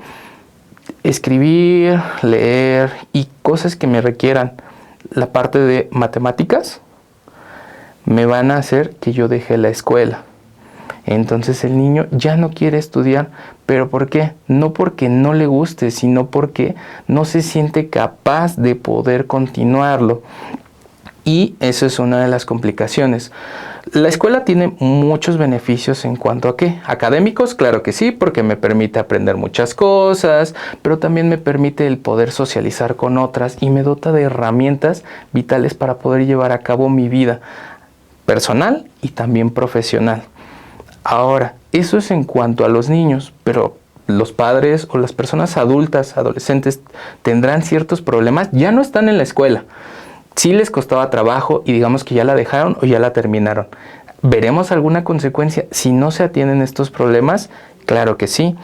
escribir, leer y cosas que me requieran la parte de matemáticas me van a hacer que yo deje la escuela. Entonces el niño ya no quiere estudiar. ¿Pero por qué? No porque no le guste, sino porque no se siente capaz de poder continuarlo. Y eso es una de las complicaciones. La escuela tiene muchos beneficios en cuanto a ¿qué? Académicos, claro que sí, porque me permite aprender muchas cosas, pero también me permite el poder socializar con otras y me dota de herramientas vitales para poder llevar a cabo mi vida personal y también profesional. Ahora, eso es en cuanto a los niños, pero los padres o las personas adultas, adolescentes, tendrán ciertos problemas, ya no están en la escuela. Sí les costaba trabajo y digamos que ya la dejaron o ya la terminaron. ¿Veremos alguna consecuencia si no se atienden estos problemas? Claro que sí.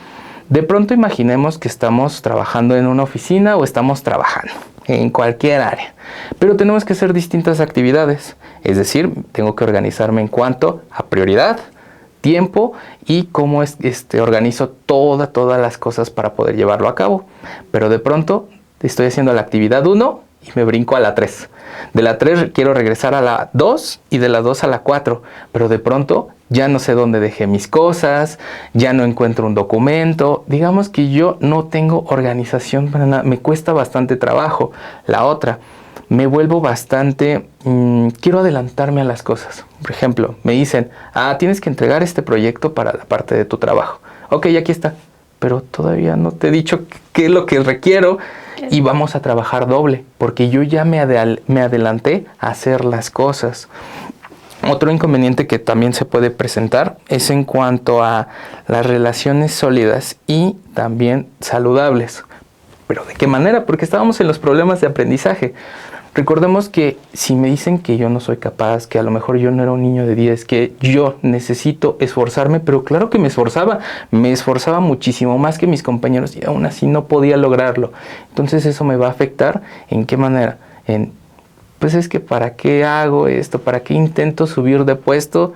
De pronto imaginemos que estamos trabajando en una oficina o estamos trabajando en cualquier área, pero tenemos que hacer distintas actividades. Es decir, tengo que organizarme en cuanto a prioridad, tiempo y cómo organizo todas las cosas para poder llevarlo a cabo. Pero de pronto estoy haciendo la actividad 1 y me brinco a la 3. De la 3 quiero regresar a la 2 y de la 2 a la 4. Pero de pronto ya no sé dónde dejé mis cosas, ya no encuentro un documento. Digamos que yo no tengo organización para nada, me cuesta bastante trabajo. La otra, me vuelvo bastante, quiero adelantarme a las cosas. Por ejemplo, me dicen, tienes que entregar este proyecto para la parte de tu trabajo. Ok, aquí está, pero todavía no te he dicho qué es lo que requiero y vamos a trabajar doble, porque yo ya me adelanté a hacer las cosas. Otro inconveniente que también se puede presentar es en cuanto a las relaciones sólidas y también saludables. ¿Pero de qué manera? Porque estábamos en los problemas de aprendizaje. Recordemos que si me dicen que yo no soy capaz, que a lo mejor yo no era un niño de 10, que yo necesito esforzarme, pero claro que me esforzaba muchísimo más que mis compañeros y aún así no podía lograrlo. Entonces eso me va a afectar, ¿en qué manera? Pues es que ¿para qué hago esto? ¿Para qué intento subir de puesto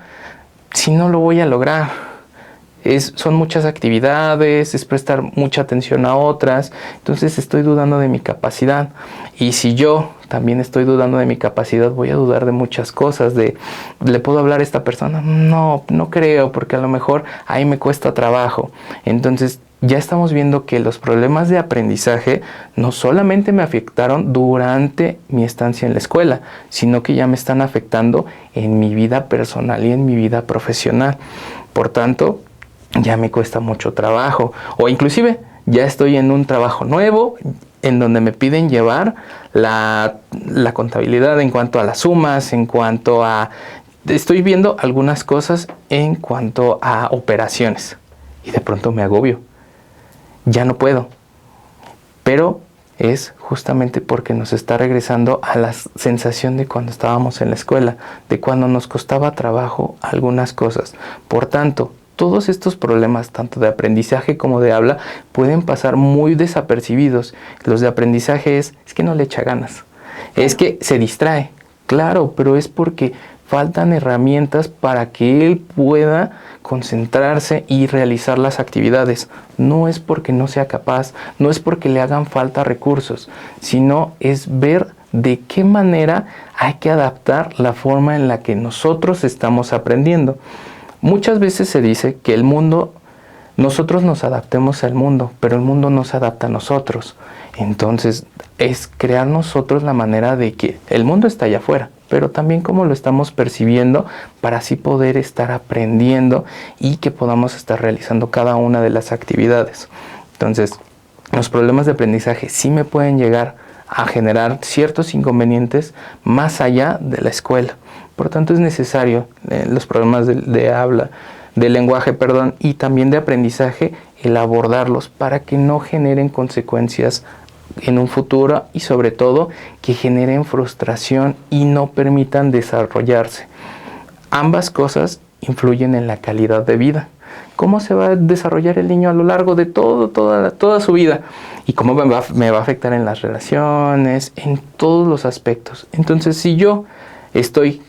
si no lo voy a lograr? Son muchas actividades, es prestar mucha atención a otras, entonces estoy dudando de mi capacidad. Y si yo también estoy dudando de mi capacidad, voy a dudar de muchas cosas, ¿le puedo hablar a esta persona? No creo, porque a lo mejor ahí me cuesta trabajo. Entonces ya estamos viendo que los problemas de aprendizaje no solamente me afectaron durante mi estancia en la escuela, sino que ya me están afectando en mi vida personal y en mi vida profesional. Por tanto, ya me cuesta mucho trabajo, o inclusive ya estoy en un trabajo nuevo en donde me piden llevar la contabilidad en cuanto a las sumas, en cuanto a... Estoy viendo algunas cosas en cuanto a operaciones y de pronto me agobio, ya no puedo, pero es justamente porque nos está regresando a la sensación de cuando estábamos en la escuela, de cuando nos costaba trabajo algunas cosas. Por tanto, todos estos problemas, tanto de aprendizaje como de habla, pueden pasar muy desapercibidos. Los de aprendizaje es que no le echa ganas, es que se distrae. Claro, pero es porque faltan herramientas para que él pueda concentrarse y realizar las actividades. No es porque no sea capaz, no es porque le hagan falta recursos, sino es ver de qué manera hay que adaptar la forma en la que nosotros estamos aprendiendo. Muchas veces se dice que nosotros nos adaptemos al mundo, pero el mundo no se adapta a nosotros. Entonces, es crear nosotros la manera de que el mundo está allá afuera, pero también cómo lo estamos percibiendo para así poder estar aprendiendo y que podamos estar realizando cada una de las actividades. Entonces, los problemas de aprendizaje sí me pueden llegar a generar ciertos inconvenientes más allá de la escuela. Por tanto, es necesario los problemas de habla, de lenguaje, perdón, y también de aprendizaje, el abordarlos para que no generen consecuencias en un futuro y sobre todo que generen frustración y no permitan desarrollarse. Ambas cosas influyen en la calidad de vida. ¿Cómo se va a desarrollar el niño a lo largo de toda su vida? Y cómo me va a afectar en las relaciones, en todos los aspectos. Entonces, si yo estoy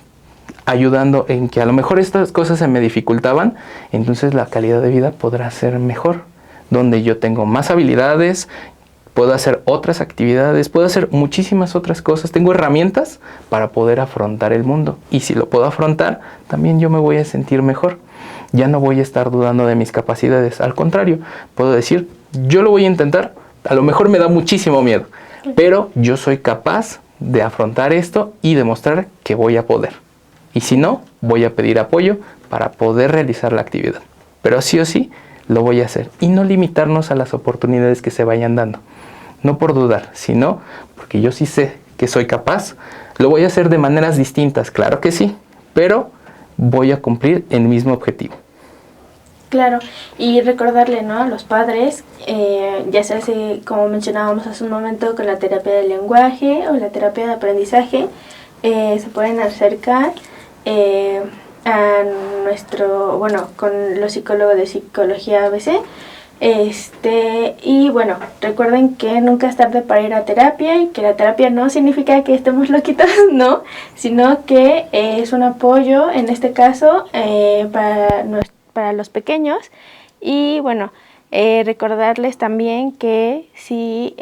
ayudando en que a lo mejor estas cosas se me dificultaban, entonces la calidad de vida podrá ser mejor, donde yo tengo más habilidades, puedo hacer otras actividades, puedo hacer muchísimas otras cosas, tengo herramientas para poder afrontar el mundo, y si lo puedo afrontar, también yo me voy a sentir mejor, ya no voy a estar dudando de mis capacidades, al contrario, puedo decir, yo lo voy a intentar, a lo mejor me da muchísimo miedo, pero yo soy capaz de afrontar esto y demostrar que voy a poder. Y si no, voy a pedir apoyo para poder realizar la actividad. Pero sí o sí, lo voy a hacer. Y no limitarnos a las oportunidades que se vayan dando. No por dudar, sino porque yo sí sé que soy capaz. Lo voy a hacer de maneras distintas, claro que sí. Pero voy a cumplir el mismo objetivo. Claro, y recordarle, ¿no?, a los padres, ya sea como mencionábamos hace un momento con la terapia del lenguaje o la terapia de aprendizaje, se pueden acercar a con los psicólogos de Psicología ABC. Y bueno, recuerden que nunca es tarde para ir a terapia y que la terapia no significa que estemos loquitos, no, sino que es un apoyo, en este caso, para los pequeños. Y bueno, recordarles también que si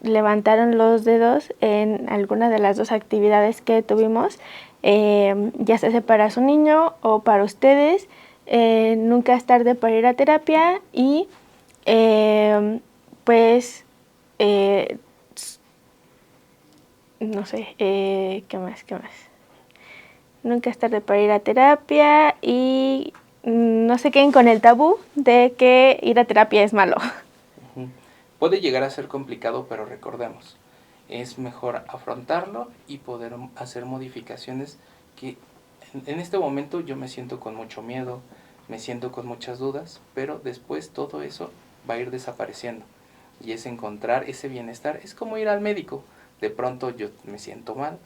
levantaron los dedos en alguna de las dos actividades que tuvimos, ya sea para su niño o para ustedes, nunca es tarde para ir a terapia y no sé, ¿qué más? Nunca es tarde para ir a terapia y no se queden con el tabú de que ir a terapia es malo. Puede llegar a ser complicado, pero recordemos, es mejor afrontarlo y poder hacer modificaciones que en este momento yo me siento con mucho miedo, me siento con muchas dudas, pero después todo eso va a ir desapareciendo y es encontrar ese bienestar. Es como ir al médico, de pronto yo me siento mal,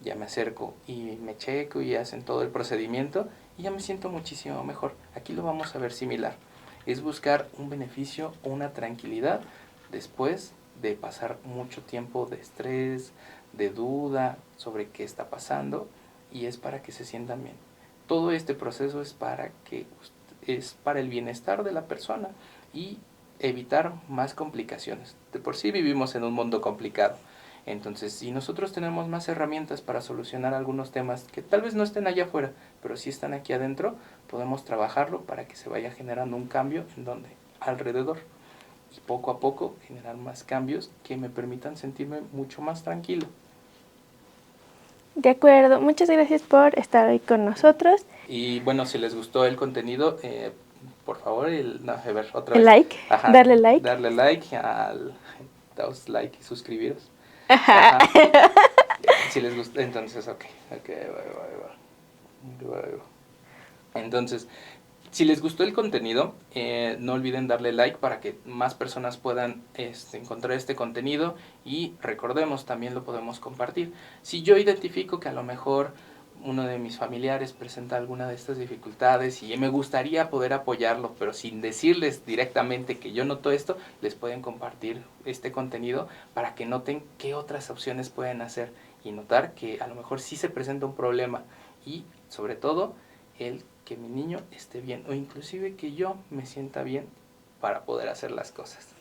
ya me acerco y me checo y hacen todo el procedimiento y ya me siento muchísimo mejor. Aquí lo vamos a ver similar, es buscar un beneficio o una tranquilidad después de pasar mucho tiempo de estrés, de duda sobre qué está pasando, y es para que se sientan bien. Todo este proceso es para el bienestar de la persona y evitar más complicaciones. De por sí vivimos en un mundo complicado. Entonces, si nosotros tenemos más herramientas para solucionar algunos temas que tal vez no estén allá afuera, pero sí están aquí adentro, podemos trabajarlo para que se vaya generando un cambio en donde alrededor, y poco a poco generar más cambios que me permitan sentirme mucho más tranquilo. De acuerdo, muchas gracias por estar hoy con nosotros. Y bueno, si les gustó el contenido, por favor, otra vez. Like, ajá, darle like. Darle like, daos like y suscribiros. Ajá. Si les gusta, entonces, ok, entonces, si les gustó el contenido, no olviden darle like para que más personas puedan encontrar este contenido, y recordemos, también lo podemos compartir. Si yo identifico que a lo mejor uno de mis familiares presenta alguna de estas dificultades y me gustaría poder apoyarlo, pero sin decirles directamente que yo noto esto, les pueden compartir este contenido para que noten qué otras opciones pueden hacer y notar que a lo mejor sí se presenta un problema y sobre todo el que mi niño esté bien o inclusive que yo me sienta bien para poder hacer las cosas.